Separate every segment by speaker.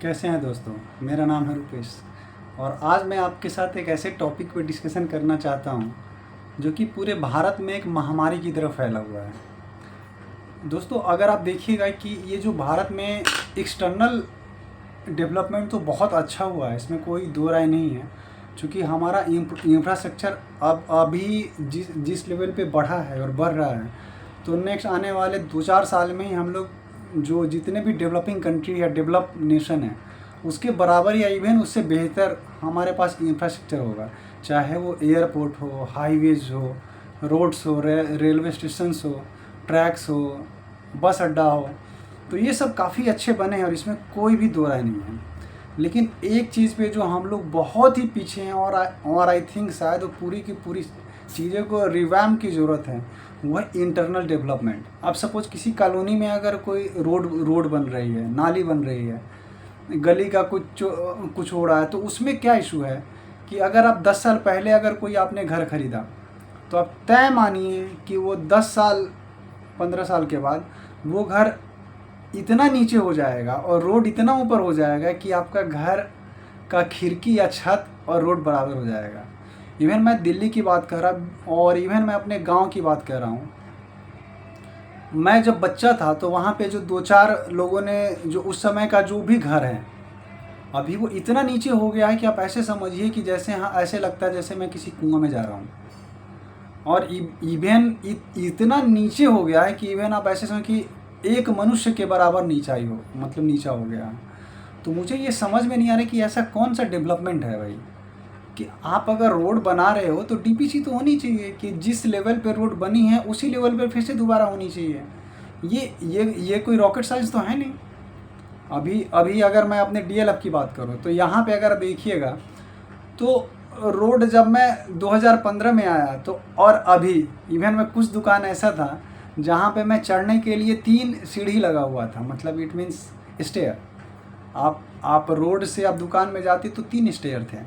Speaker 1: कैसे हैं दोस्तों। मेरा नाम है रुपेश और आज मैं आपके साथ एक ऐसे टॉपिक पर डिस्कशन करना चाहता हूं जो कि पूरे भारत में एक महामारी की तरह फैला हुआ है। दोस्तों, अगर आप देखिएगा कि ये जो भारत में एक्सटर्नल डेवलपमेंट तो बहुत अच्छा हुआ है, इसमें कोई दो राय नहीं है। क्योंकि हमारा इंफ्रास्ट्रक्चर अब अभी जिस लेवल पे बढ़ा है और बढ़ रहा है, तो नेक्स्ट आने वाले 2-4 साल में ही हम लोग जो जितने भी डेवलपिंग कंट्री या डेवलप नेशन है उसके बराबर या इवन उससे बेहतर हमारे पास इंफ्रास्ट्रक्चर होगा। चाहे वो एयरपोर्ट हो, हाईवेज हो, रोड्स हो, रेलवे स्टेशंस हो, ट्रैक्स हो, बस अड्डा हो, तो ये सब काफ़ी अच्छे बने हैं और इसमें कोई भी दो राय नहीं है। लेकिन एक चीज़ पे जो हम लोग बहुत ही पीछे हैं और आई थिंक शायद वो पूरी की पूरी चीज़ों को रिवैम्प की ज़रूरत है, वह इंटरनल डेवलपमेंट। अब सपोज किसी कॉलोनी में अगर कोई रोड बन रही है, नाली बन रही है, गली का कुछ हो रहा है, तो उसमें क्या इशू है कि अगर आप 10 साल पहले अगर कोई आपने घर खरीदा, तो आप तय मानिए कि वो 10 साल 15 साल के बाद वो घर इतना नीचे हो जाएगा और रोड इतना ऊपर हो जाएगा कि आपका घर का खिड़की या छत और रोड बराबर हो जाएगा। इवन मैं दिल्ली की बात कर रहा और इवन मैं अपने गांव की बात कर रहा हूँ। मैं जब बच्चा था तो वहाँ पे जो 2-4 लोगों ने जो उस समय का जो भी घर है, अभी वो इतना नीचे हो गया है कि आप ऐसे समझिए कि जैसे हाँ ऐसे लगता है जैसे मैं किसी कुआं में जा रहा हूँ। और इवन इतना नीचे हो गया है कि इवन आप ऐसे समझ कि एक मनुष्य के बराबर नीचा ही हो, मतलब नीचा हो गया। तो मुझे ये समझ में नहीं आ रहा कि ऐसा कौन सा डेवलपमेंट है भाई, कि आप अगर रोड बना रहे हो तो डीपीसी तो होनी चाहिए कि जिस लेवल पे रोड बनी है उसी लेवल पे फिर से दोबारा होनी चाहिए। ये कोई रॉकेट साइंस तो है नहीं। अभी अगर मैं अपने डीएलएफ की बात करूँ तो यहाँ पे अगर देखिएगा तो रोड जब मैं 2015 में आया तो और अभी इवन में कुछ दुकान ऐसा था जहाँ पे मैं चढ़ने के लिए 3 सीढ़ी लगा हुआ था, मतलब इट मीन्स स्टेयर। आप रोड से आप दुकान में जाते तो 3 स्टेयर थे।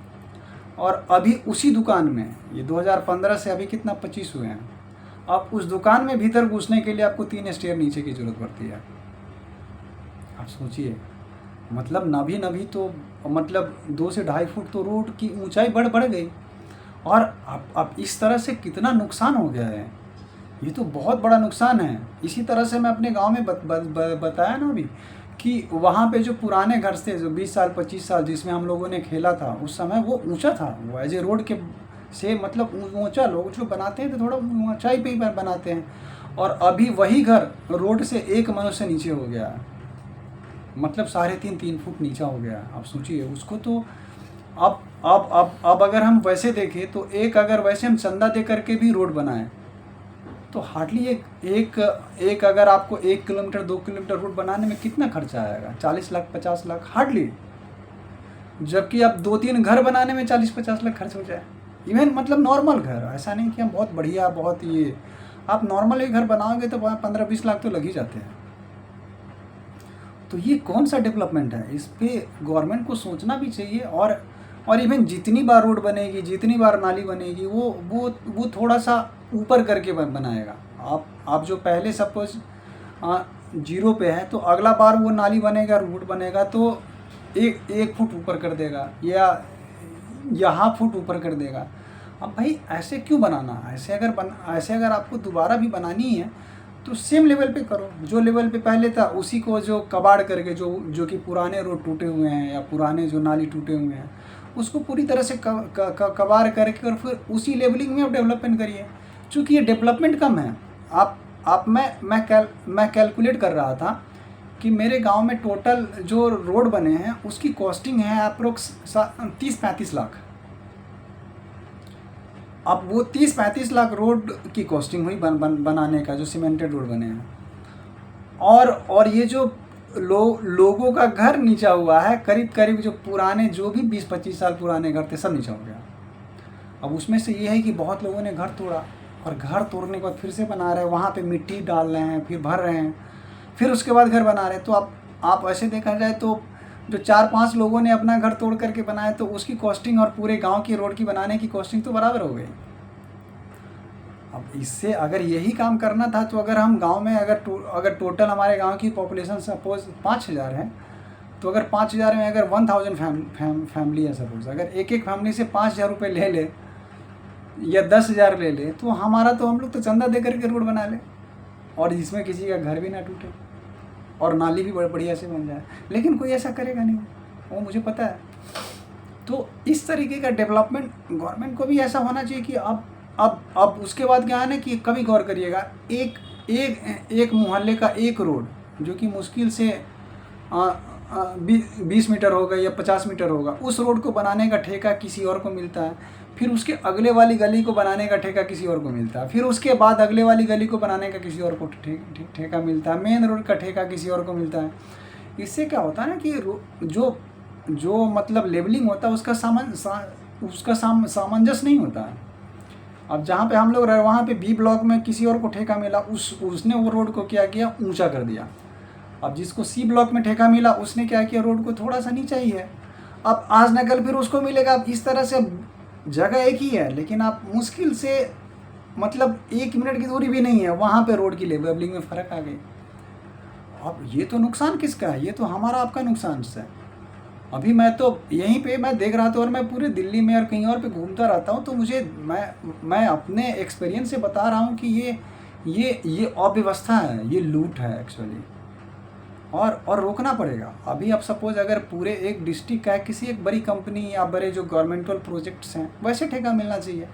Speaker 1: और अभी उसी दुकान में, ये 2015 से अभी कितना 25 हुए हैं, अब उस दुकान में भीतर घुसने के लिए आपको 3 स्टेयर नीचे की ज़रूरत पड़ती है। आप सोचिए, मतलब नभी तो मतलब 2 से 2.5 फुट तो रोड की ऊंचाई बढ़ गई। और अब इस तरह से कितना नुकसान हो गया है, ये तो बहुत बड़ा नुकसान है। इसी तरह से मैं अपने गांव में बताया ना अभी कि वहाँ पे जो पुराने घर थे जो 20 साल 25 साल जिसमें हम लोगों ने खेला था, उस समय वो ऊंचा था, वो एज ए रोड के से मतलब ऊंचा लोग जो बनाते हैं तो थोड़ा ऊंचाई पे ही बनाते हैं। और अभी वही घर रोड से 1 मनुष्य नीचे हो गया, मतलब 3.5 फुट नीचा हो गया। आप सोचिए उसको। तो अब अगर हम वैसे देखें तो अगर वैसे हम चंदा दे करके भी रोड बनाएं तो हार्डली एक अगर आपको 1 किलोमीटर 2 किलोमीटर रोड बनाने में कितना खर्चा आएगा, 40 लाख 50 लाख हार्डली। जबकि आप 2-3 घर बनाने में 40-50 लाख खर्च हो जाए। इवन मतलब नॉर्मल घर, ऐसा नहीं कि हम बहुत बढ़िया बहुत ये, आप नॉर्मल एक घर बनाओगे तो 15-20 लाख तो लग ही जाते हैं। तो ये कौन सा डेवलपमेंट है, इस पर गवर्नमेंट को सोचना भी चाहिए। और इवन जितनी बार रोड बनेगी, जितनी बार नाली बनेगी, वो थोड़ा सा ऊपर करके बनाएगा। आप जो पहले सपोज 0 पे है तो अगला बार वो नाली बनेगा, रोड बनेगा तो 1 फुट ऊपर कर देगा या हाफ फुट ऊपर कर देगा। अब भाई ऐसे क्यों बनाना, ऐसे अगर आपको दोबारा भी बनानी है तो सेम लेवल पे करो, जो लेवल पे पहले था उसी को जो कबाड़ करके जो कि पुराने रोड टूटे हुए हैं या पुराने जो नाली टूटे हुए हैं उसको पूरी तरह से कबाड़ करके और फिर उसी लेवलिंग में आप डेवलपमेंट करिए। चूँकि ये डेवलपमेंट कम है। मैं कैलकुलेट कर रहा था कि मेरे गांव में टोटल जो रोड बने हैं उसकी कॉस्टिंग है अप्रोक्स 30-35 लाख। अब वो 30-35 लाख रोड की कॉस्टिंग हुई बनाने का, जो सीमेंटेड रोड बने हैं। और ये जो लोगों का घर नीचा हुआ है, करीब जो पुराने जो भी 20-25 साल पुराने घर थे सब नीचा हो गया। अब उसमें से ये है कि बहुत लोगों ने घर तोड़ा और घर तोड़ने के बाद फिर से बना रहे हैं, वहाँ पे मिट्टी डाल रहे हैं, फिर भर रहे हैं, फिर उसके बाद घर बना रहे हैं। तो आप ऐसे देखा जाए तो जो 4-5 लोगों ने अपना घर तोड़ करके बनाया तो उसकी कॉस्टिंग और पूरे गांव की रोड की बनाने की कॉस्टिंग तो बराबर हो गई। अब इससे अगर यही काम करना था तो अगर हम गांव में अगर टोटल हमारे गांव की पॉपुलेशन सपोज 5,000 है तो अगर 5,000 में अगर 1000 फैमिली है सपोज, अगर एक एक फैमिली से 5,000 रुपये ले ले या 10,000 ले ले, तो हमारा तो हम लोग तो चंदा दे करके रोड बना ले, और जिसमें किसी का घर भी ना टूटे और नाली भी बढ़िया से बन जाए। लेकिन कोई ऐसा करेगा नहीं, वो मुझे पता है। तो इस तरीके का डेवलपमेंट गवर्नमेंट को भी ऐसा होना चाहिए कि अब उसके बाद क्या है ना कि कभी गौर करिएगा, एक मोहल्ले का एक रोड जो कि मुश्किल से 20 मीटर होगा या 50 मीटर होगा, उस रोड को बनाने का ठेका किसी और को मिलता है, फिर उसके अगले वाली गली को बनाने का ठेका किसी और को मिलता है, फिर उसके बाद अगले वाली गली को बनाने का किसी और को ठेका मिलता है, मेन रोड का ठेका किसी और को मिलता है। इससे क्या होता है ना कि जो मतलब लेबलिंग होता है उसका सामंजस्य नहीं होता है। अब जहाँ पे हम लोग रहे वहाँ पे बी ब्लॉक में किसी और को ठेका मिला, उसने वो रोड को क्या किया, ऊंचा कर दिया। अब जिसको सी ब्लॉक में ठेका मिला उसने क्या किया, रोड को थोड़ा सा नीचा ही है। अब आज न कल फिर उसको मिलेगा। अब इस तरह से जगह एक ही है, लेकिन आप मुश्किल से मतलब 1 मिनट की दूरी भी नहीं है, वहाँ पे रोड की लेवलिंग में फ़र्क आ गई। अब ये तो नुकसान किसका है, ये तो हमारा आपका नुकसान है। अभी मैं तो यहीं पे मैं देख रहा था, और मैं पूरे दिल्ली में और कहीं और पे घूमता रहता हूँ, तो मुझे मैं अपने एक्सपीरियंस से बता रहा हूँ कि ये अव्यवस्था है, ये लूट है एक्चुअली, और रोकना पड़ेगा। अभी आप सपोज अगर पूरे एक डिस्ट्रिक्ट का है, किसी एक बड़ी कंपनी या बड़े जो गवर्नमेंटल प्रोजेक्ट्स हैं वैसे ठेका मिलना चाहिए,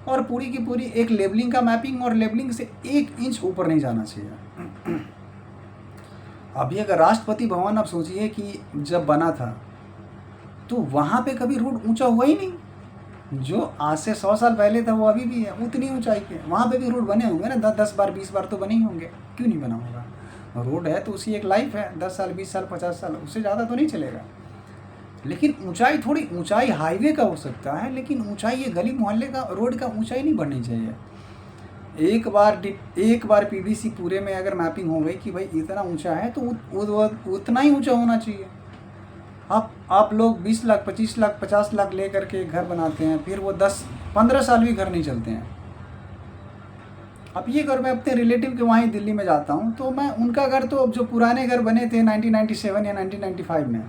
Speaker 1: और पूरी की पूरी एक लेबलिंग का मैपिंग, और लेबलिंग से 1 इंच ऊपर नहीं जाना चाहिए। अभी अगर राष्ट्रपति भवन आप सोचिए कि जब बना था तो वहाँ पे कभी रोड ऊंचा हुआ ही नहीं। जो आज से 100 साल पहले था वो अभी भी है उतनी ऊंचाई पे, वहाँ पे भी रोड बने होंगे ना, 10 बार 20 बार तो बने ही होंगे, क्यों नहीं बना होगा। रोड है तो उसकी एक लाइफ है, 10 साल 20 साल 50 साल, उससे ज़्यादा तो नहीं चलेगा। लेकिन ऊंचाई, थोड़ी ऊंचाई हाईवे का हो सकता है, लेकिन ऊंचाई ये गली मोहल्ले का रोड का ऊंचाई नहीं बढ़नी चाहिए। एक बार पीवीसी पूरे में अगर मैपिंग हो गई कि भाई इतना ऊंचा है तो उतना ही ऊंचा होना चाहिए। आप लोग 20 लाख 25 लाख 50 लाख ले करके घर बनाते हैं, फिर वो 10-15 साल भी घर नहीं चलते हैं। अब ये घर मैं अपने रिलेटिव के वहीं दिल्ली में जाता हूँ, तो मैं उनका घर, तो अब जो पुराने घर बने थे 1997 या 1995 में,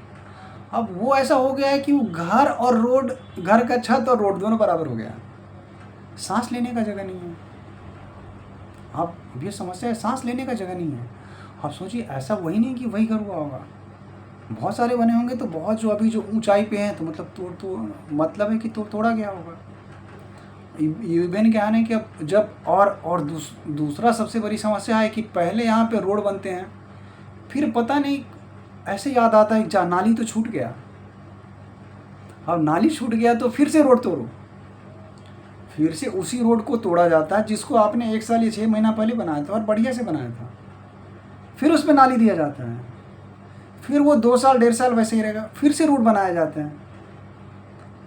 Speaker 1: अब वो ऐसा हो गया है कि वो घर और रोड, घर का छत और रोड दोनों बराबर हो गया, सांस लेने का जगह नहीं है। अब ये समस्या है, सांस लेने का जगह नहीं है। आप सोचिए, ऐसा वही नहीं कि वही घर हुआ होगा, बहुत सारे बने होंगे, तो बहुत जो अभी जो ऊंचाई पे हैं तो मतलब मतलब है कि तोड़ा गया होगा। इवन क्या है कि अब जब और दूसरा सबसे बड़ी समस्या है कि पहले यहाँ पे रोड बनते हैं, फिर पता नहीं ऐसे याद आता है कि नाली तो छूट गया, अब नाली छूट गया तो फिर से रोड तोड़ो, फिर से उसी रोड को तोड़ा जाता है जिसको आपने 1 साल या 6 महीना पहले बनाया था और बढ़िया से बनाया था, फिर उसमें नाली दिया जाता है, फिर वो 2 साल 1.5 साल वैसे ही रहेगा, फिर से रोड बनाया जाता है,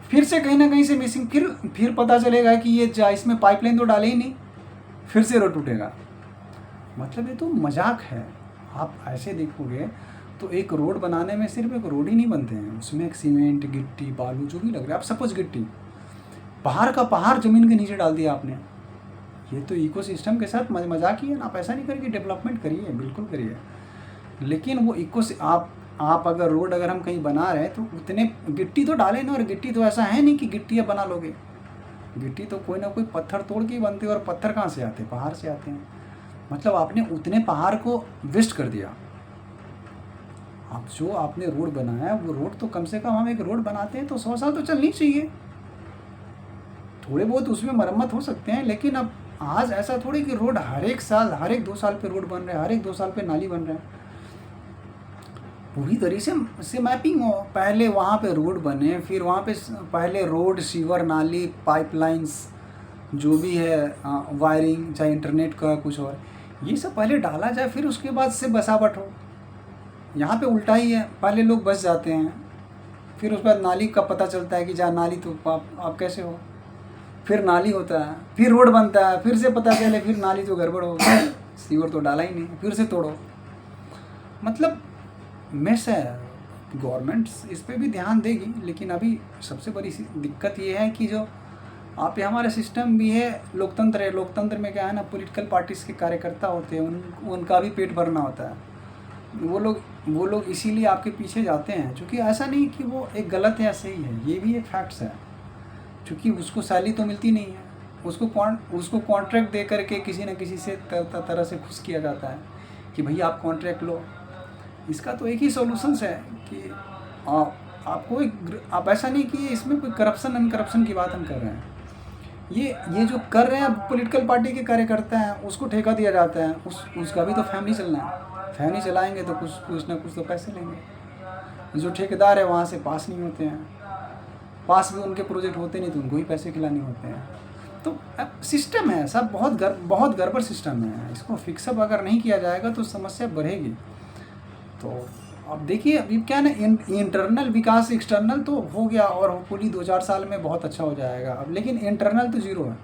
Speaker 1: फिर से कहीं ना कहीं से मिसिंग, फिर पता चलेगा कि ये इसमें पाइपलाइन तो डाले ही नहीं, फिर से रोड टूटेगा। मतलब ये तो मजाक है। आप ऐसे देखोगे तो एक रोड बनाने में सिर्फ एक रोड ही नहीं बनते हैं, उसमें एक सीमेंट गिट्टी बालू जो भी लग रहा है। आप सपोज गिट्टी, पहाड़ का पहाड़ ज़मीन के नीचे डाल दिया आपने, ये तो इकोसिस्टम के साथ मजाक ही है ना। आप ऐसा नहीं करिए, डेवलपमेंट करिए, बिल्कुल करिए, लेकिन वो आप अगर रोड अगर हम कहीं बना रहे हैं तो उतने गिट्टी तो डालें ना। और गिट्टी तो ऐसा है नहीं कि गिट्टी बना लोगे, गिट्टी तो कोई ना कोई पत्थर तोड़ के ही बनते हैं, और पत्थर कहाँ से आते हैं, पहाड़ से आते हैं। मतलब आपने उतने पहाड़ को वेस्ट कर दिया। अब जो आपने रोड बनाया वो रोड तो कम से कम, हम एक रोड बनाते हैं तो 100 साल तो चलनी चाहिए, थोड़े बहुत उसमें मरम्मत हो सकते हैं। लेकिन अब आज ऐसा थोड़ी कि रोड हर एक साल, हर एक 2 साल पे रोड बन रहे हैं, हर एक 2 साल पे नाली बन रहे हैं। पूरी तरीके से मैपिंग हो, पहले वहाँ पे रोड बने, फिर वहाँ पे पहले रोड, सीवर, नाली, पाइपलाइंस जो भी है, वायरिंग, चाहे इंटरनेट का कुछ और, ये सब पहले डाला जाए, फिर उसके बाद से बसावट हो। यहाँ पे उल्टा ही है, पहले लोग बस जाते हैं, फिर उसके बाद नाली का पता चलता है कि जहाँ नाली तो आप कैसे हो, फिर नाली होता है, फिर रोड बनता है, फिर से पता चले फिर नाली तो गड़बड़ हो गई, सीवर तो डाला ही नहीं, फिर से तोड़ो। मतलब मिस है। गवर्नमेंट इस पे भी ध्यान देगी, लेकिन अभी सबसे बड़ी दिक्कत ये है कि जो आप हमारा सिस्टम भी है, लोकतंत्र है, लोकतंत्र में क्या है ना, पॉलिटिकल पार्टीज़ के कार्यकर्ता होते हैं, उनका भी पेट भरना होता है। वो लोग इसीलिए आपके पीछे जाते हैं, क्योंकि ऐसा नहीं कि वो एक गलत है या सही है, ये भी एक फैक्ट्स है। क्योंकि उसको सैलरी तो मिलती नहीं है, उसको कॉन्ट्रैक्ट दे करके किसी न किसी से तरह से खुश किया जाता है कि भैया आप कॉन्ट्रैक्ट लो। इसका तो एक ही सॉल्यूशंस है कि आप ऐसा नहीं कि इसमें कोई करप्शन की बात हम कर रहे हैं। ये जो कर रहे हैं पॉलिटिकल पार्टी के कार्यकर्ता हैं, उसको ठेका दिया जाता है, उसका भी तो फैमिली चलना है। फैमिली चलाएंगे तो कुछ ना कुछ तो पैसे लेंगे। जो ठेकेदार है वहाँ से पास नहीं होते हैं, पास भी उनके प्रोजेक्ट होते नहीं तो उनको ही पैसे खिलाने होते हैं। तो सिस्टम है सब, बहुत गड़बड़ सिस्टम है। इसको फिक्सअप अगर नहीं किया जाएगा तो समस्या बढ़ेगी। तो अब देखिए अभी क्या ना, इंटरनल विकास एक्सटर्नल तो हो गया और होपफुली 2-4 साल में बहुत अच्छा हो जाएगा अब, लेकिन इंटरनल तो ज़ीरो है।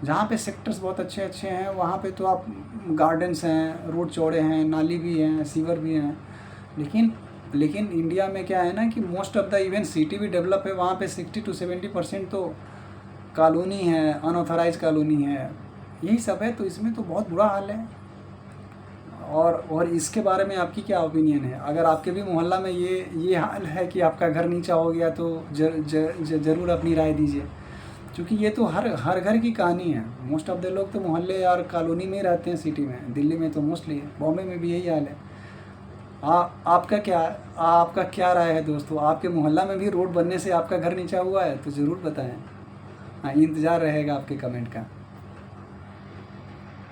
Speaker 1: जहाँ पे सेक्टर्स बहुत अच्छे हैं वहाँ पे तो आप गार्डन्स हैं, रोड चौड़े हैं, नाली भी हैं, सीवर भी हैं, लेकिन इंडिया में क्या है ना कि most of the even city भी डेवलप है, वहाँ पे 60 to 70% तो कॉलोनी है, अनऑथराइज कॉलोनी है, यही सब है। तो इसमें तो बहुत बुरा हाल है। और इसके बारे में आपकी क्या ओपिनियन है? अगर आपके भी मोहल्ला में ये हाल है कि आपका घर नीचा हो गया तो ज़रूर अपनी राय दीजिए, क्योंकि ये तो हर घर की कहानी है। मोस्ट ऑफ द लोग तो मोहल्ले और कॉलोनी में ही रहते हैं सिटी में, दिल्ली में तो मोस्टली, बॉम्बे में भी यही हाल है। आपका क्या राय है दोस्तों? आपके मोहल्ला में भी रोड बनने से आपका घर नीचा हुआ है तो ज़रूर बताएं। हाँ, इंतज़ार रहेगा आपके कमेंट का।